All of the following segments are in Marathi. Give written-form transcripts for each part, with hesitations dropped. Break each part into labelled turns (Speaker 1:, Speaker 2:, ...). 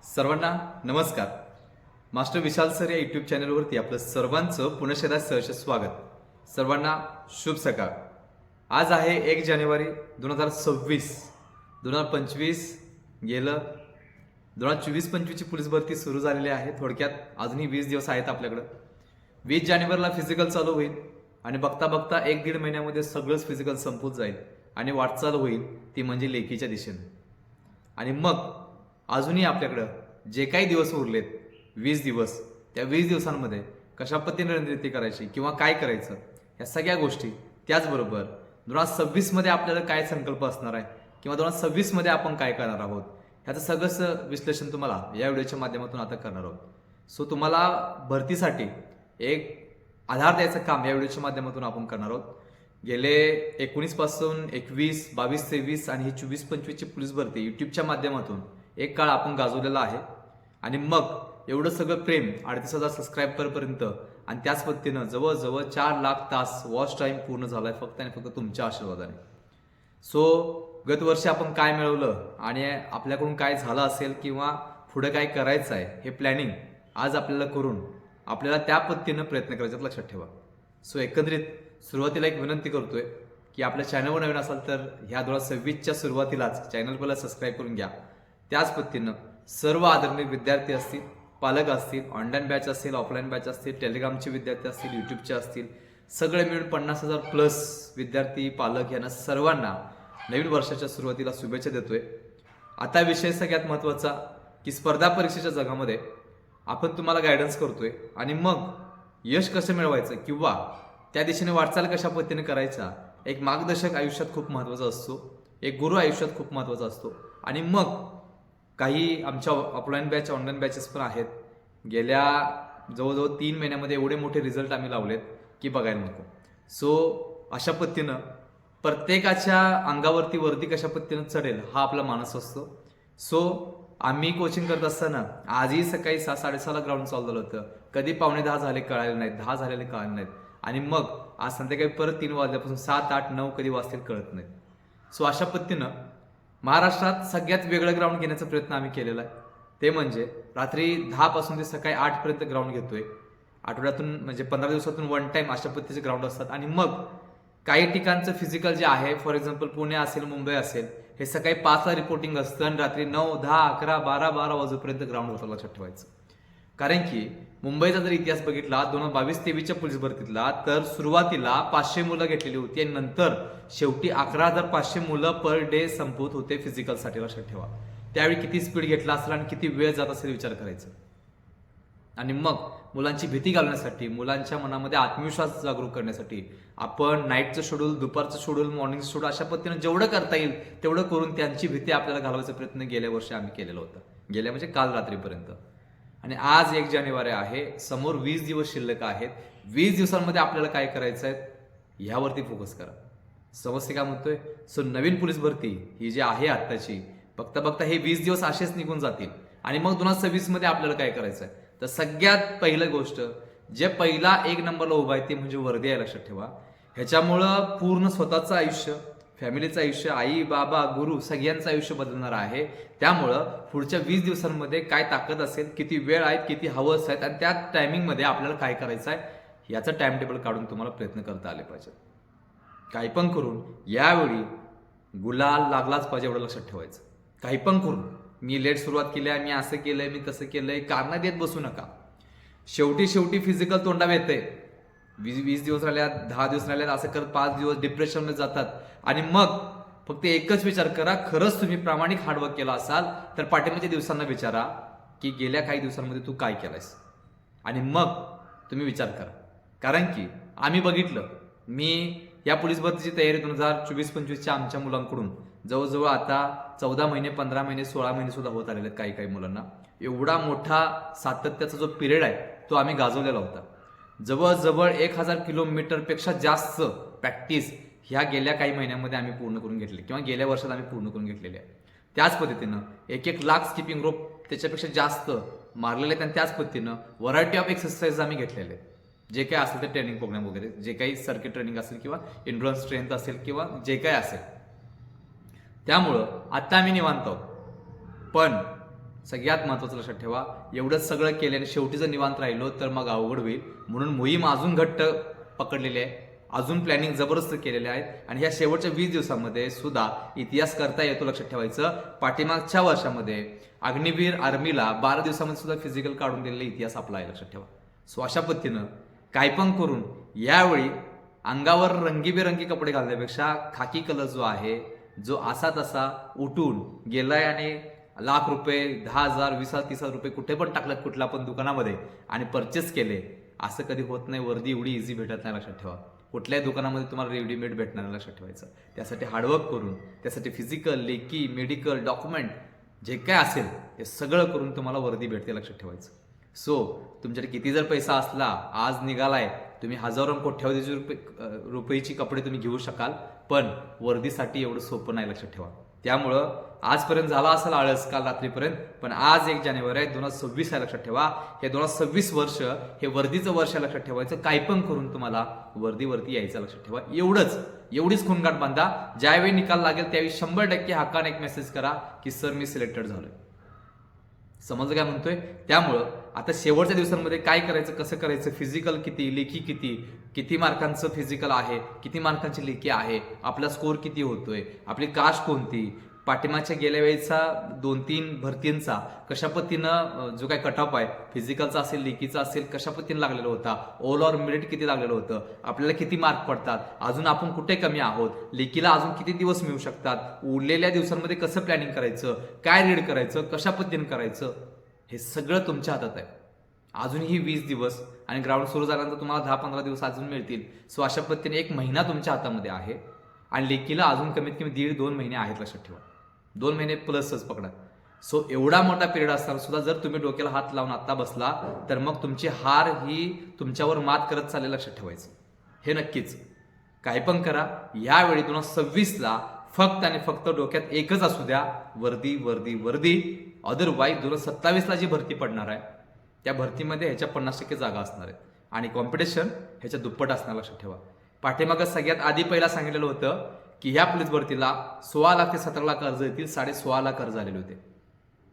Speaker 1: सर्वांना नमस्कार. मास्टर विशाल सर या यूट्यूब चॅनलवरती आपलं सर्वांचं पुनश्च सहर्ष स्वागत. सर्वांना शुभ सकाळ. आज आहे 1 जानेवारी 2026. 2025 गेलं. 2024-25ची पोलीस भरती सुरू झालेली आहे. थोडक्यात अजूनही 20 दिवस आहेत आपल्याकडं. 20 जानेवारीला फिजिकल चालू होईल आणि बघता बघता 1-1.5 महिन्यामध्ये सगळंच फिजिकल संपून जाईल आणि वाटचाल होईल ती म्हणजे लेखीच्या दिशेने. आणि मग अजूनही आपल्याकडं जे काही दिवस उरलेत 20 दिवस, त्या 20 दिवसांमध्ये कशा पद्धतीने रणनीती करायची किंवा काय करायचं या सगळ्या गोष्टी, त्याचबरोबर 2026 मध्ये आपल्याला काय संकल्प असणार आहे किंवा 2026 मध्ये आपण काय करणार आहोत ह्याचं सगळंच विश्लेषण तुम्हाला या व्हिडिओच्या माध्यमातून आता करणार आहोत. सो तुम्हाला भरतीसाठी एक आधार द्यायचं काम या व्हिडिओच्या माध्यमातून आपण करणार आहोत. गेले 19 पासून 21, 22, 23 आणि ही 24-25ची पोलीस भरती युट्यूबच्या माध्यमातून एक काळ आपण गाजवलेला आहे. आणि मग एवढं सगळं प्रेम 38,000 सबस्क्राईबरपर्यंत आणि त्याच पद्धतीनं जवळजवळ 4 लाख तास वॉच टाईम पूर्ण झालाय फक्त आणि फक्त तुमच्या आशीर्वादाने. सो गत वर्षी आपण काय मिळवलं आणि आपल्याकडून काय झालं असेल किंवा पुढे काय करायचं आहे हे प्लॅनिंग आज आपल्याला करून आपल्याला त्या पद्धतीनं प्रयत्न करायच्यात, लक्षात ठेवा. सो एकंदरीत सुरुवातीला एक विनंती करतोय की आपल्या चॅनलवर नवीन असाल तर ह्या 2026च्या सुरुवातीलाच चॅनल पहिला सबस्क्राईब करून घ्या. त्याच पद्धतीनं सर्व आदरणीय विद्यार्थी असतील, पालक असतील, ऑनलाईन बॅच असतील, ऑफलाईन बॅच असतील, टेलिग्रामचे विद्यार्थी असतील, युट्यूबचे असतील, सगळे मिळून 50,000 प्लस विद्यार्थी पालक यांना सर्वांना नवीन वर्षाच्या सुरुवातीला शुभेच्छा देतोय. आता विषय सगळ्यात महत्त्वाचा की स्पर्धा परीक्षेच्या जगामध्ये आपण तुम्हाला गायडन्स करतोय आणि मग यश कसं मिळवायचं किंवा त्या दिशेने वाटचाल कशा पद्धतीने करायचा, एक मार्गदर्शक आयुष्यात खूप महत्त्वाचा असतो, एक गुरु आयुष्यात खूप महत्त्वाचा असतो. आणि मग काही आमच्या ऑफलाईन बॅच, ऑनलाईन बॅचेस पण आहेत. गेल्या जवळजवळ 3 महिन्यामध्ये एवढे मोठे रिझल्ट आम्ही लावलेत की बघायला नको. सो अशा पद्धतीनं प्रत्येकाच्या अंगावरती वर्दी कशा पद्धतीनं चढेल हा आपला मानस असतो. सो आम्ही कोचिंग करत असताना आजही सकाळी 6-6:30ला ग्राउंड चालू झालं होतं. कधी 9:45 झाले कळाले नाहीत, 10 झालेले कळाले नाहीत आणि मग आज संध्याकाळी परत 3 वाजल्यापासून 7, 8, 9 कधी वाजतील कळत नाहीत. सो अशा पद्धतीनं महाराष्ट्रात सगळ्यात वेगळं ग्राउंड घेण्याचा प्रयत्न आम्ही केलेला आहे. ते म्हणजे रात्री 10 पासून ते सकाळी 8 पर्यंत ग्राउंड घेतोय. आठवड्यातून म्हणजे 15 दिवसातून 1 टाइम अशा पद्धतीचे ग्राउंड असतात. आणि मग काही ठिकाणचं फिजिकल जे आहे, फॉर एक्झाम्पल पुणे असेल, मुंबई असेल, हे सकाळी 5ला रिपोर्टिंग असतं आणि रात्री 9, 10, 11, 12 वाजेपर्यंत ग्राउंड होतं, लक्षात ठेवायचं. कारण की मुंबईचा जर इतिहास बघितला 2022-23च्या पोलीस भरतीतला तर सुरुवातीला 500 मुलं घेतलेली होती आणि नंतर शेवटी 11,500 मुलं पर डे संपवत होते फिजिकलसाठी, लक्षात ठेवा. त्यावेळी किती स्पीड घेतला असेल आणि किती वेळ जात असेल विचार करायचा. आणि मग मुलांची भीती घालण्यासाठी, मुलांच्या मनामध्ये आत्मविश्वास जागरूक करण्यासाठी आपण नाईटचं शेड्यूल, दुपारचं शेड्यूल, मॉर्निंगचं शेड्यूल अशा पद्धतीनं जेवढं करता येईल तेवढं करून त्यांची भीती आपल्याला घालवायचा प्रयत्न गेल्या वर्षी आम्ही केलेला होता, गेल्या म्हणजे काल रात्रीपर्यंत. आणि आज 1 जानेवारी आहे, समोर 20 दिवस शिल्लक आहेत. 20 दिवसांमध्ये आपल्याला काय करायचं आहे ह्यावरती फोकस करा. समजते का म्हणतोय? सो नवीन पोलीस भरती ही जी आहे आत्ताची, बघता बघता हे 20 दिवस असेच निघून जातील आणि मग 2026 मध्ये आपल्याला काय करायचं आहे. तर सगळ्यात पहिलं गोष्ट जे पहिला 1 नंबरला उभा आहे ते म्हणजे वर्दी आहे, लक्षात ठेवा. ह्याच्यामुळं पूर्ण स्वतःचं आयुष्य, फॅमिलीचं आयुष्य, आई बाबा गुरु सगळ्यांचं आयुष्य बदलणार आहे. त्यामुळं पुढच्या 20 दिवसांमध्ये काय ताकद असेल, किती वेळ आहेत, किती हवस आहेत आणि त्या टायमिंगमध्ये आपल्याला काय करायचं आहे याचं टाइम टेबल काढून तुम्हाला प्रयत्न करता आले पाहिजे. काही पण करून यावेळी गुलाल लागलाच पाहिजे, एवढं लक्षात ठेवायचं. काही पण करून मी लेट सुरुवात केली आहे, मी असं केलंय, मी तसं केलंय, कारणं देत बसू नका. शेवटी फिजिकल तोंडावर येतंय. 20 दिवस राहिल्यात, 10 दिवस राहिल्यात, असं करत 5 दिवस डिप्रेशनमध्ये जातात. आणि मग फक्त एकच विचार करा, खरंच तुम्ही प्रामाणिक हार्डवर्क केला असाल तर पाठीमागच्या दिवसांना विचारा की गेल्या काही दिवसांमध्ये तू काय केलंयस आणि मग तुम्ही विचार करा. कारण की आम्ही बघितलं, मी या पोलीस भरतीची तयारी 2024-25च्या आमच्या मुलांकडून जवळजवळ आता 14 महिने, 15 महिने, 16 महिने सुद्धा होत आलेले आहेत काही मुलांना. एवढा मोठा सातत्याचा जो पिरियड आहे तो आम्ही गाजवलेला होता. जवळजवळ 1000 किलोमीटरपेक्षा जास्त प्रॅक्टिस ह्या गेल्या काही महिन्यामध्ये आम्ही पूर्ण करून घेतली किंवा गेल्या वर्षात आम्ही पूर्ण करून घेतलेले आहे. त्याच पद्धतीनं 1 लाख स्किपिंग रोप त्याच्यापेक्षा जास्त मारलेले आहेत आणि त्याच पद्धतीनं व्हरायटी ऑफ एक्सरसाइज आम्ही घेतलेले आहेत. जे काय असेल ते ट्रेनिंग प्रोग्राम वगैरे, जे काही सर्किट ट्रेनिंग असेल किंवा एंड्युरन्स स्ट्रेंथ असेल किंवा जे काय असेल. त्यामुळं आता आम्ही निवांत आहोत. पण सगळ्यात महत्त्वाचं लक्षात ठेवा, एवढंच सगळं केलं आणि शेवटी जर निवांत राहिलो तर मग अवघड होईल. म्हणून मोहीम अजून घट्ट पकडलेली आहे, अजून प्लॅनिंग जबरदस्त केलेले आहेत. आणि ह्या शेवटच्या 20 दिवसामध्ये सुद्धा इतिहास करता येतो. लक्षात ठेवायचं, पाठीमागच्या वर्षामध्ये अग्निवीर आर्मीला 12 दिवसामध्ये सुद्धा फिजिकल काढून दिलेला इतिहास आपला आहे. लक्षात ठेवा. सो अशा पद्धतीनं काय पण करून यावेळी अंगावर रंगीबेरंगी कपडे घालण्यापेक्षा खाकी कलर जो आहे, जो असा तसा उठून गेलाय आणि लाख रुपये, 10,000, 20,000, 30,000 रुपये कुठे पण टाकलं कुठल्या पण दुकानामध्ये आणि परचेस केले, असं कधी होत नाही. वर्दी एवढी इझी भेटत नाही. लक्षात ठेवा. कुठल्याही दुकानामध्ये तुम्हाला रेडीमेड भेटणार नाही. लक्षात ठेवायचं. त्यासाठी हार्डवर्क करून, त्यासाठी फिजिकल, लेखी, मेडिकल, डॉक्युमेंट जे काय असेल ते सगळं करून तुम्हाला वर्दी भेटते. लक्षात ठेवायचं. सो तुमच्याकडे किती जर पैसा असला, आज निघालाय, तुम्ही हजारो कोट्यावधी रुपयेची कपडे तुम्ही घेऊ शकाल, पण वर्दीसाठी एवढं सोपं नाही. लक्षात ठेवा. त्यामुळं आजपर्यंत झाला असेल आळस काल रात्रीपर्यंत, पण आज 1 जानेवारी आहे, 2026 आहे. लक्षात ठेवा. हे 2026 वर्ष हे वर्दीचं वर्ष आहे. लक्षात ठेवायचं. काय पण करून तुम्हाला वर्दीवरती यायचं. लक्षात ठेवा. एवढीच खूणगाठ बांधा. ज्यावेळी निकाल लागेल त्यावेळी 100% हक्काने एक मेसेज करा की सर मी सिलेक्टेड झालोय. समजलं काय म्हणतोय? त्यामुळं आता शेवटच्या दिवसांमध्ये काय करायचं, कसं करायचं, फिजिकल किती, लेखी किती मार्कांचं फिजिकल आहे, किती मार्कांची लेखी आहे, आपला स्कोर किती होतोय, आपली कास्ट कोणती, पाठिंबाच्या गेल्या वेळेचा 2-3 भरतींचा कशा पद्धतीनं जो काय कटऑफ आहे, फिजिकलचा असेल, लेखीचा असेल, कशा पद्धतीने लागलेला होता, ओव्हरऑल मेरिट किती लागलेलं होतं, आपल्याला किती मार्क पडतात, अजून आपण कुठे कमी आहोत, लेखीला अजून किती दिवस मिळू शकतात, उरलेल्या दिवसांमध्ये कसं प्लॅनिंग करायचं, काय रीड करायचं, कशा पद्धतीने करायचं, हे सगळं तुमच्या हातात आहे. अजूनही 20 दिवस आणि ग्राउंड सुरू झाल्यानंतर तुम्हाला 10-15 दिवस अजून मिळतील. सो अशा पद्धतीने 1 महिना तुमच्या हातामध्ये आहे आणि लेखीला अजून कमीत कमी 1.5-2 महिने आहेत. लक्षात ठेवा. 2 महिने प्लसच पकडा. सो एवढा मोठा पिरियड असताना सुद्धा जर तुम्ही डोक्याला हात लावून आता बसला तर मग तुमची हार ही तुमच्यावर मात करत चालेल. लक्षात ठेवायचं. हे नक्कीच. काय पण करा, यावेळी 2026ला फक्त आणि फक्त डोक्यात एकच असू द्या, वर्दी वर्दी वर्दी. अदरवाईज 2027ला जी भरती पडणार आहे त्या भरतीमध्ये ह्याच्या 50% जागा असणार आहेत आणि कॉम्पिटिशन ह्याच्या दुप्पट असणार. लक्षात ठेवा. पाठीमागं सगळ्यात आधी पहिला सांगितलेलं होतं की ह्या पोलीस भरतीला 16 लाख ते 17 लाख अर्ज येतील, 16.5 लाख अर्ज आलेले होते.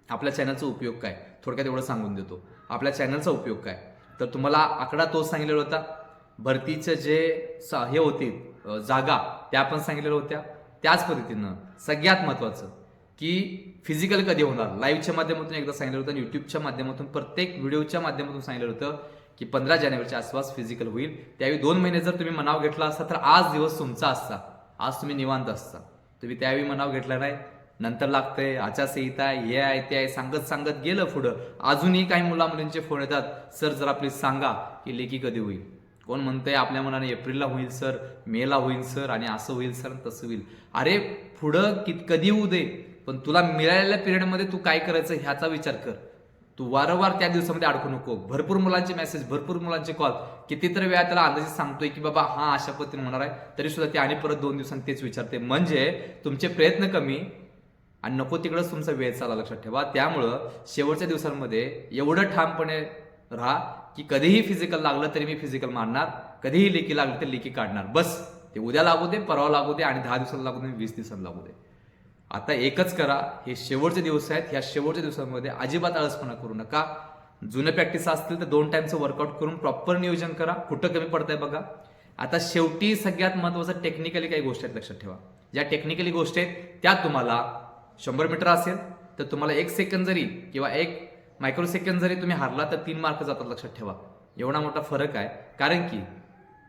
Speaker 1: आपल्या चॅनलचा उपयोग काय, थोडक्यात एवढं सांगून देतो. आपल्या चॅनलचा उपयोग काय, तर तुम्हाला आकडा तोच सांगितलेला होता. भरतीचे जे हे होते जागा त्या पण सांगितलेल्या होत्या. त्याच पद्धतीनं सगळ्यात महत्त्वाचं की फिजिकल कधी होणार, लाईव्हच्या माध्यमातून एकदा सांगितलं होतं आणि युट्यूबच्या माध्यमातून प्रत्येक व्हिडिओच्या माध्यमातून सांगितलं होतं की 15 जानेवारीच्या आसपास फिजिकल होईल. त्यावेळी 2 महिने जर तुम्ही मनाव घेतला असता तर आज दिवस तुमचा असता, आज तुम्ही निवांत असता. तुम्ही त्यावेळी मनाव घेतला नाही. नंतर लागतंय, आचारसंहिता, हे आहे ते आहे, सांगत गेलं पुढं. अजूनही काही मुला मुलींचे फोन येतात, सर जरा प्लीज सांगा की लेखी कधी होईल. कोण म्हणतंय आपल्या मनाने एप्रिलला होईल सर, मेला होईल सर, आणि असं होईल सर, तसं होईल. अरे पुढं कधी होऊ दे, पण तुला मिळालेल्या पिरियडमध्ये तू काय करायचं ह्याचा विचार कर. तू वारंवार त्या दिवसामध्ये अडकू नको. भरपूर मुलांचे मेसेज, भरपूर मुलांचे कॉल, कितीतरी वेळा त्याला अंदाजे सांगतोय की बाबा हा अशा पद्धतीने होणार आहे, तरी सुद्धा ते आणि परत 2 दिवसांनी तेच विचारते. म्हणजे तुमचे प्रयत्न कमी आणि नको तिकडंच तुमचा वेळ चालला. लक्षात ठेवा. त्यामुळं शेवटच्या दिवसांमध्ये एवढं ठामपणे राहा की कधीही फिजिकल लागलं तरी मी फिजिकल मारणार, कधीही लेखी लागलं तर लेखी काढणार. बस ते उद्या लागू दे, परवा लागू दे, आणि 10 दिवसाला लागू दे, 20 दिवसाला लागू दे. आता एकच करा, हे शेवटचे दिवस आहेत. ह्या शेवटच्या दिवसांमध्ये अजिबात आळसपणा करू नका. जुनं प्रॅक्टिस असतील तर 2 टाइमचं वर्कआउट करून प्रॉपर नियोजन करा. कुठं कमी पडतंय बघा. आता शेवटी सगळ्यात महत्त्वाचं टेक्निकली काही गोष्टी आहेत. लक्षात ठेवा. ज्या टेक्निकली गोष्टी आहेत त्या तुम्हाला 100 मीटर असेल तर तुम्हाला 1 सेकंद जरी किंवा 1 मायक्रो सेकंद जरी तुम्ही हारला तर 3 मार्क जातात. लक्षात ठेवा. एवढा मोठा फरक आहे. कारण की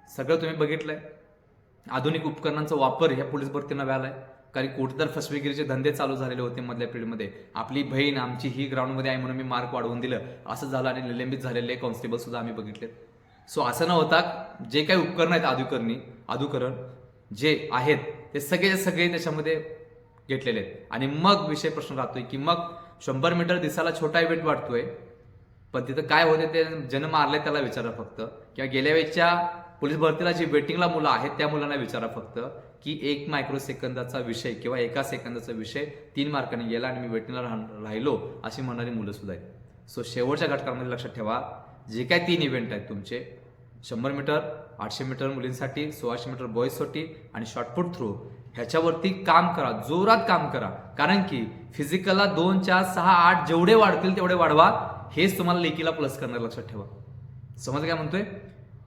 Speaker 1: सगळं तुम्ही बघितलंय, आधुनिक उपकरणांचा वापर ह्या पोलीस भरतीनं व्हायलाय. कारण कुठेतर फसवेगिरीचे धंदे चालू झालेले होते मधल्या पिरियडमध्ये. आपली बहीण आमची ही ग्राउंडमध्ये आहे म्हणून मी मार्क वाढवून दिलं, असं झालं आणि निलंबित झालेले कॉन्स्टेबल सुद्धा आम्ही बघितले. सो असं न होता जे काही उपकरण आहेत अधुकरण जे आहेत ते सगळे त्याच्यामध्ये घेतलेले आहेत. आणि मग विषय प्रश्न राहतोय की मग 100 मीटर दिसायला छोटा इव्हेंट वाटतोय, पण तिथं काय होते ते ज्यानं मारले त्याला विचारा फक्त, किंवा गेल्या वेळेच्या पोलीस भरतीला जी वेटिंगला मुलं आहेत त्या मुलांना विचारा फक्त की 1 मायक्रो सेकंदाचा विषय किंवा 1 सेकंदाचा विषय 3 मार्कांनी गेला आणि मी वेटिंगला राहिलो अशी म्हणणारी मुलं सुद्धा आहेत. सो शेवटच्या घटकांमध्ये लक्षात ठेवा, जे काय 3 इव्हेंट आहेत तुमचे, 100 मीटर, 800 मीटर मुलींसाठी, 1600 मीटर बॉईजसाठी आणि शॉर्टपुट थ्रो, ह्याच्यावरती काम करा, जोरात काम करा. कारण की फिजिकलला 2, 4, 6, 8 जेवढे वाढतील तेवढे वाढवा. हेच तुम्हाला लेखीला प्लस करणार, लक्षात ठेवा. समज काय म्हणतोय?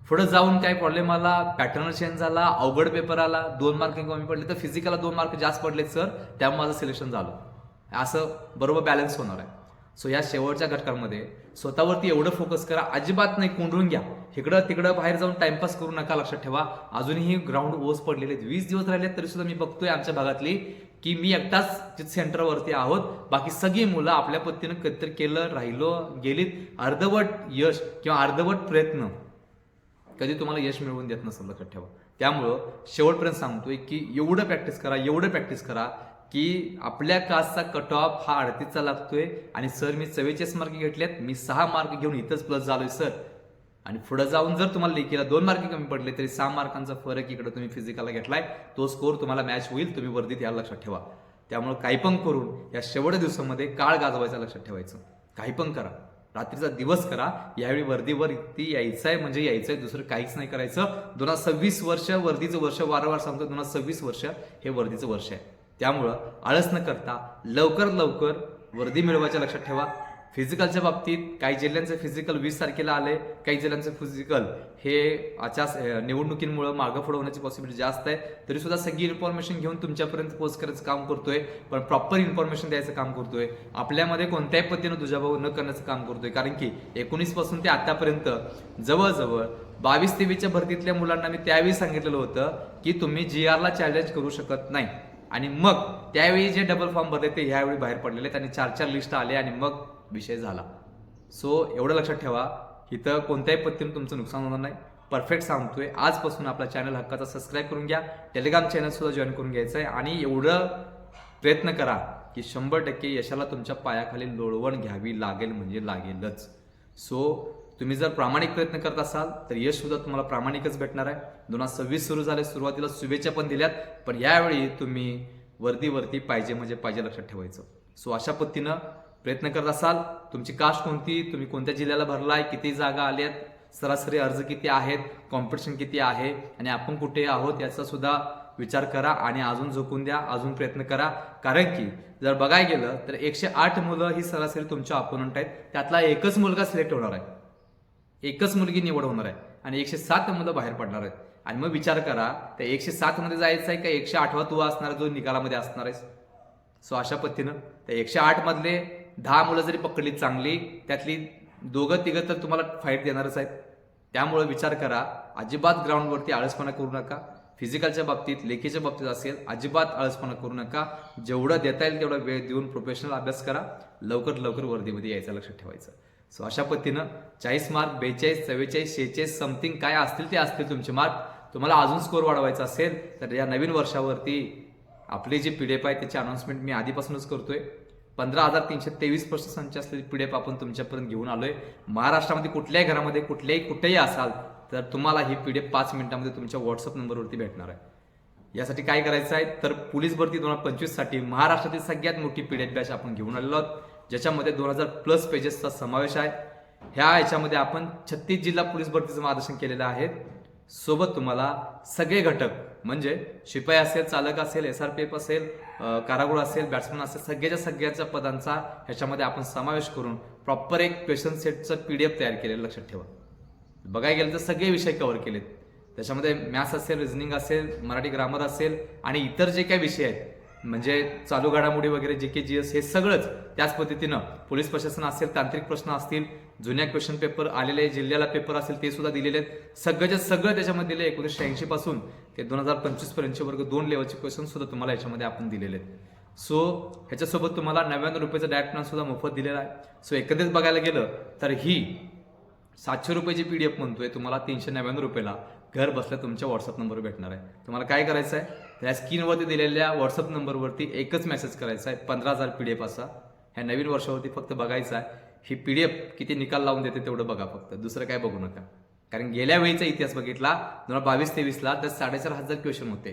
Speaker 1: पुढे जाऊन काय प्रॉब्लेम आला, पॅटर्न चेंज झाला, अवघड पेपर आला, 2 मार्क कमी पडले, तर फिजिकलला 2 मार्क जास्त पडलेत सर, त्यामुळे माझं सिलेक्शन झालं. असं बरोबर बॅलन्स होणार आहे. सो या शेवटच्या घटकांमध्ये स्वतःवरती एवढं फोकस करा, अजिबात नाही कोंडून घ्या, इकडं तिकडं बाहेर जाऊन टाइमपास करू नका. लक्षात ठेवा, अजूनही ग्राउंड ओस पडलेले आहेत. 20 दिवस राहिले तरी सुद्धा मी बघतोय आमच्या भागातली की मी एकटाच सेंटरवरती आहोत, बाकी सगळी मुलं आपल्या पद्धतीनं कधीतरी केलं, राहिलो, गेलीत. अर्धवट यश किंवा अर्धवट प्रयत्न कधी तुम्हाला यश मिळवून देत नसेल, लक्षात ठेवा. त्यामुळं शेवटपर्यंत सांगतोय की एवढं प्रॅक्टिस करा की आपल्या कास्टचा कट ऑफ हा 38चा लागतोय. आणि सर मी 44 मार्क घेतलेत, मी 6 मार्क घेऊन इथंच प्लस झालोय सर. आणि पुढे जाऊन जर तुम्हाला लेखीला 2 मार्क कमी पडले तरी 6 मार्कांचा फरक इकडे तुम्ही फिजिकलला घेतलाय, तो स्कोर तुम्हाला मॅच होईल. तुम्ही वर्दीत याला लक्षात ठेवा. त्यामुळे काही पण करून या शेवटच्या दिवसामध्ये काळ गाजवायचा, लक्षात ठेवायचं. काही पण करा, रात्रीचा दिवस करा. यावेळी वर्दीवर ती यायचंय म्हणजे यायचंय, दुसरं काहीच नाही करायचं. 2026 वर्ष वर्दीचं वर्ष, वारंवार सांगतो 2026 वर्ष हे वर्दीचं वर्ष आहे. त्यामुळं आळस न करता लवकर वर्दी मिळवायच्या, लक्षात ठेवा. फिजिकलच्या बाबतीत काही जिल्ह्यांचं फिजिकल 20 तारखेला आले, काही जिल्ह्यांचं फिजिकल हे निवडणुकींमुळे मागं पुढे होण्याची पॉसिबिलिटी जास्त आहे. तरी सुद्धा सगळी इन्फॉर्मेशन घेऊन तुमच्यापर्यंत पोस्ट करायचं काम करतोय, पण प्रॉपर इन्फॉर्मेशन द्यायचं काम करतोय. आपल्यामध्ये कोणत्याही पद्धतीनं दुजाभाव न करण्याचं काम करतोय. कारण की 19 पासून ते आतापर्यंत जवळजवळ 22-23च्या भरतीतल्या मुलांना मी त्यावेळी सांगितलेलं होतं की तुम्ही GR ला चॅलेंज करू शकत नाही. आणि मग त्यावेळी जे डबल फॉर्म भरले ते ह्यावेळी बाहेर पडलेले आहेत आणि 4 लिस्ट आले आणि मग विषय झाला. सो एवढं लक्षात ठेवा, इथं कोणत्याही पद्धतीने तुमचं नुकसान होणार नाही. परफेक्ट सांगतोय. आजपासून आपला चॅनल हक्काचा सबस्क्राईब करून घ्या, टेलिग्राम चॅनल सुद्धा जॉईन करून घ्यायचं आहे. आणि एवढं प्रयत्न करा की 100% यशाला तुमच्या पायाखाली लोळवण घ्यावी लागेल म्हणजे लागेलच. सो तुम्ही जर प्रामाणिक प्रयत्न करत असाल तर यश सुद्धा तुम्हाला प्रामाणिकच भेटणार आहे. 2026 सुरू झाले, सुरुवातीला शुभेच्छा पण दिल्यात, पण यावेळी तुम्ही वर्दीवरती पाहिजे म्हणजे पाहिजे, लक्षात ठेवायचं. सो अशा पद्धतीनं प्रयत्न करत असाल. तुमची कास्ट कोणती, तुम्ही कोणत्या जिल्ह्याला भरलाय, किती जागा आल्यात, सरासरी अर्ज किती आहेत, कॉम्पिटिशन किती आहे आणि आपण कुठे आहोत याचा सुद्धा विचार करा आणि अजून झोकून द्या, अजून प्रयत्न करा. कारण की जर बघायला गेलं तर 108 मुलं ही सरासरी तुमच्या अपोनंट आहेत. त्यातला एकच मुलगा सिलेक्ट होणार आहे, एकच मुलगी निवड होणार आहे आणि 107 मुलं बाहेर पडणार आहेत. आणि मग विचार करा, त्या 107 मध्ये जायचं आहे का 108वा तू असणार जो निकालामध्ये असणार आहेस. सो अशा पद्धतीनं त्या 108 मधले 10 मुलं जरी पकडली चांगली, त्यातली 2-3 तर तुम्हाला फाईट देणारच आहेत. त्यामुळे विचार करा, अजिबात ग्राउंडवरती आळसपणा करू नका. फिजिकलच्या बाबतीत, लेखीच्या बाबतीत असेल, अजिबात आळसपणा करू नका. जेवढं देता येईल तेवढा वेळ देऊन प्रोफेशनल अभ्यास करा. लवकर वर्दीमध्ये यायचं, लक्षात ठेवायचं. सो अशा पद्धतीनं 40 मार्क, 42, 44, 46 समथिंग काय असतील ते असतील तुमचे मार्क. तुम्हाला अजून स्कोर वाढवायचा असेल तर या नवीन वर्षावरती आपली जी PDF आहे त्याची अनाउन्समेंट मी आधीपासूनच करतोय. 15,323 प्रश्न संच असलेली PDF आपण तुमच्यापर्यंत घेऊन आलोय. महाराष्ट्रामध्ये कुठल्याही घरामध्ये कुठेही असाल तर तुम्हाला ही PDF 5 मिनिटांमध्ये तुमच्या व्हॉट्सअप नंबरवरती भेटणार आहे. यासाठी काय करायचं आहे तर पोलीस भरती 2025 साठी महाराष्ट्रातील सगळ्यात मोठी PDF बॅच आपण घेऊन आलेलो आहोत, ज्याच्यामध्ये 2000+ पेजेसचा समावेश आहे. याच्यामध्ये आपण 36 जिल्हा पोलीस भरतीचं मार्गदर्शन केलेलं आहे. सोबत तुम्हाला सगळे घटक म्हणजे शिपाई असेल, चालक असेल, SRPF असेल, कारागृह असेल, बॅट्समन असेल, सगळ्याच्या पदांचा ह्याच्यामध्ये आपण समावेश करून प्रॉपर एक क्वेश्चन सेटचं PDF तयार केलेलं, लक्षात ठेवा. बघायला गेलं तर सगळे विषय कव्हर केलेत. त्याच्यामध्ये मॅथ्स असेल, रिझनिंग असेल, मराठी ग्रामर असेल आणि इतर जे काही विषय आहेत म्हणजे चालू घडामोडी वगैरे GK GS हे सगळंच त्याच पद्धतीनं. पोलीस प्रशासन असेल, तांत्रिक प्रश्न असतील, जुन्या क्वेश्चन पेपर आलेले, जिल्ह्याला पेपर असेल ते सुद्धा दिलेले आहेत. सगळं त्याच्यामध्ये दिले. 1986 पासून ते 2025 पर्यंतचे वर्ग 2 लेवलचे क्वेश्चन सुद्धा तुम्हाला याच्यामध्ये आपण दिलेले आहेत. सो ह्याच्यासोबत तुम्हाला 99 रुपयाचा डायरेक्ट प्लॅन सुद्धा मोफत दिलेला आहे. सो एकंदरीत बघायला गेलं तर ही 700 रुपयाची PDF म्हणतोय तुम्हाला 399 रुपयाला घर बसल्या तुमच्या व्हॉट्सअप नंबरवर भेटणार आहे. तुम्हाला काय करायचं आहे, त्या स्क्रीनवरती दिलेल्या व्हॉट्सअप नंबरवरती एकच मेसेज करायचा आहे, 15,000 PDF असा. ह्या नवीन वर्षावरती फक्त बघायचा आहे ही PDF किती निकाल लावून देते तेवढं बघा फक्त, दुसरं काय बघू नका. कारण गेल्या वेळीचा इतिहास बघितला 2022-23ला तर 4,500 क्वेश्चन होते,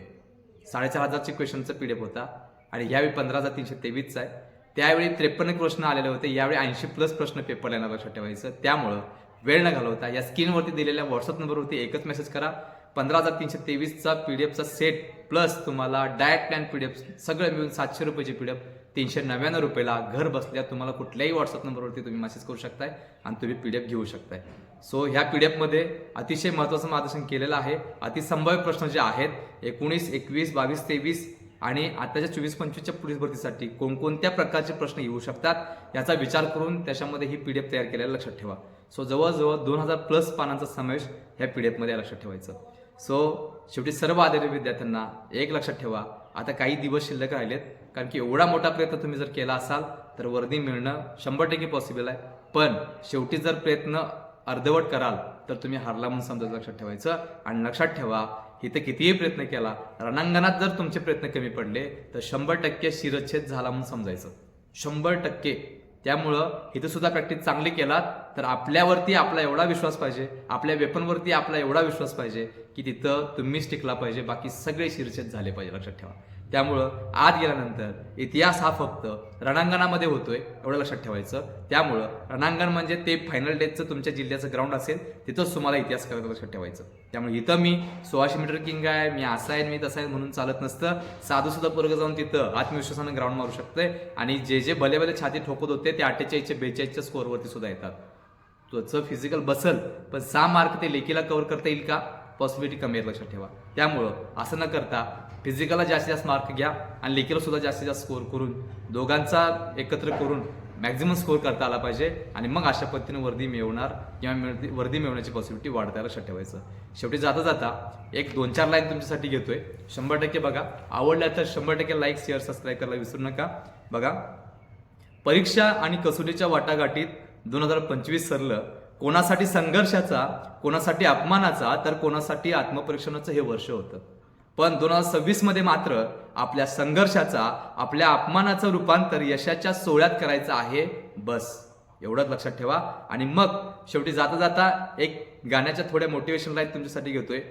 Speaker 1: 4,500चे क्वेश्चनचा PDF होता आणि यावेळी 15,323चा आहे. त्यावेळी 53 प्रश्न आलेले होते, यावेळी 80+ प्रश्न पेपर येणार, लक्षात ठेवायचं. त्यामुळं वेळ न घालवता या स्क्रीनवरती दिलेल्या व्हॉट्सअप नंबरवरती एकच मेसेज करा, 15,323चा PDFचा सेट प्लस तुम्हाला डायट प्लॅन PDF सगळं मिळून 700 रुपयाची PDF 399 रुपयाला घर बसल्या तुम्हाला कुठल्याही व्हॉट्सअप नंबरवरती तुम्ही मेसेज करू शकताय आणि तुम्ही PDF घेऊ शकताय. सो ह्या PDF मध्ये अतिशय महत्त्वाचं मार्गदर्शन केलेलं आहे. अतिसंभाव्य प्रश्न जे आहेत 19, 21, 22, 23 आणि आताच्या 24-25च्या पोलीस भरतीसाठी कोणकोणत्या प्रकारचे प्रश्न येऊ शकतात याचा विचार करून त्याच्यामध्ये ही PDF तयार केलेला लक्षात ठेवा. सो जवळजवळ 2000+ पानांचा समावेश ह्या PDF मध्ये लक्षात ठेवायचं. सो शेवटी सर्व आलेल्या विद्यार्थ्यांना एक लक्षात ठेवा, आता काही दिवस शिल्लक राहिलेत, कारण की एवढा मोठा प्रयत्न तुम्ही जर केला असाल तर वर्दी मिळणं 100% पॉसिबल आहे. पण शेवटी जर प्रयत्न अर्धवट कराल तर तुम्ही हारला म्हणून समजायचं लक्षात ठेवायचं. आणि लक्षात ठेवा, इथं कितीही प्रयत्न केला, रणांगणात जर तुमचे प्रयत्न कमी पडले तर 100% शिरच्छेद झाला म्हणून समजायचं. 100%. त्यामुळं इथं सुद्धा प्रॅक्टिस चांगली केलात तर आपल्यावरती आपला एवढा विश्वास पाहिजे, आपल्या वेपनवरती आपला एवढा विश्वास पाहिजे की तिथं तुम्हीच टिकला पाहिजे, बाकी सगळे शिरच्छेद झाले पाहिजे. लक्षात ठेवा. त्यामुळं आत गेल्यानंतर इतिहास हा फक्त रणांगणामध्ये होतोय एवढं लक्षात ठेवायचं. त्यामुळं रणांगण म्हणजे ते फायनल डेजचं तुमच्या जिल्ह्याचं ग्राउंड असेल, तिथंच तुम्हाला इतिहास करायचा लक्षात ठेवायचं. त्यामुळे इथं मी 1600 मीटर किंग आहे, मी असा आहे, मी तसा आहे म्हणून चालत नसतं. साधू सुद्धा पोरगं जाऊन तिथं आत्मविश्वासानं ग्राउंड मारू शकतंय आणि जे भले भले छाती ठोकत होते ते 48च्या 42च्या स्कोअरवरती सुद्धा येतात. तुझं फिजिकल बसल, पण 6 मार्क ते लेखीला कव्हर करता येईल का? पॉसिबिलिटी कमी आहे, लक्षात ठेवा. त्यामुळं असं न करता फिजिकलला जास्तीत जास्त मार्क घ्या आणि लेखीला सुद्धा जास्तीत जास्त स्कोअर करून दोघांचा एकत्र करून मॅक्झिमम स्कोअर करता आला पाहिजे आणि मग अशा पद्धतीने वर्दी मिळवणार किंवा वर्दी मिळवण्याची पॉसिबिलिटी वाढता, लक्षात ठेवायचं. शेवटी जाता जाता एक 2-4 लाईन तुमच्यासाठी घेतोय. 100% बघा, आवडल्या तर 100% लाईक, शेअर, सबस्क्राईब करायला विसरू नका. बघा, परीक्षा आणि कसोटीच्या वाटाघाटीत 2025 सरलं. कोणासाठी संघर्षाचा, कोणासाठी अपमानाचा, तर कोणासाठी आत्मपरीक्षणाचं हे वर्ष होतं. पण 2026 मध्ये मात्र आपल्या संघर्षाचा, आपल्या अपमानाचं रूपांतर यशाच्या सोहळ्यात करायचं आहे. बस एवढंच लक्षात ठेवा. आणि मग शेवटी जाता जाता एक गाण्याच्या थोड्या मोटिवेशन लाईन तुमच्यासाठी घेतोय.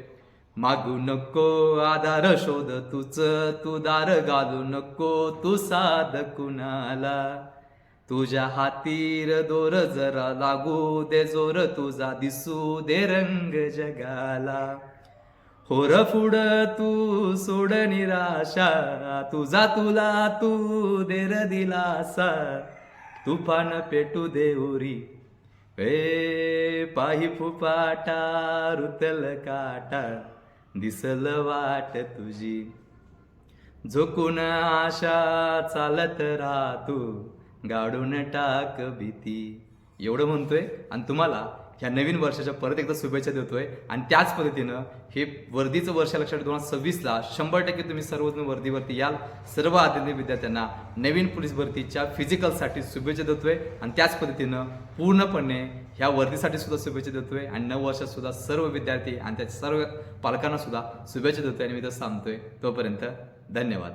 Speaker 1: मागू नको आधार शोध तूच, तू दार घालू नको तू साध कुणाला, तुझ्या हातीर दोर जरा लागू दे जोर तुझा, दिसू दे रंग जगाला. होर पुढ तू सोड निराशा, तुझा तुला तू देर दिलासा, तुफान पेटू दे उरी ए पाही फुपाटा, रुतल काटा दिसल वाट तुझी, झोकून आशा चालत राहा तू, गाडून टाक भीती. एवढं म्हणतोय आणि तुम्हाला ह्या नवीन वर्षाच्या परत एकदा शुभेच्छा देतोय. आणि त्याच पद्धतीनं हे वर्दीचं वर्ष लक्षात 2026ला 100% तुम्ही सर्वजण वर्दीवरती याल. सर्व आदरणीय विद्यार्थ्यांना नवीन पोलीस भरतीच्या फिजिकलसाठी शुभेच्छा देतोय आणि त्याच पद्धतीनं पूर्णपणे ह्या वर्दीसाठी सुद्धा शुभेच्छा देतोय आणि नव वर्षात सुद्धा सर्व विद्यार्थी आणि त्या सर्व पालकांना सुद्धा शुभेच्छा देतोय आणि मी तर सांगतोय. तोपर्यंत धन्यवाद.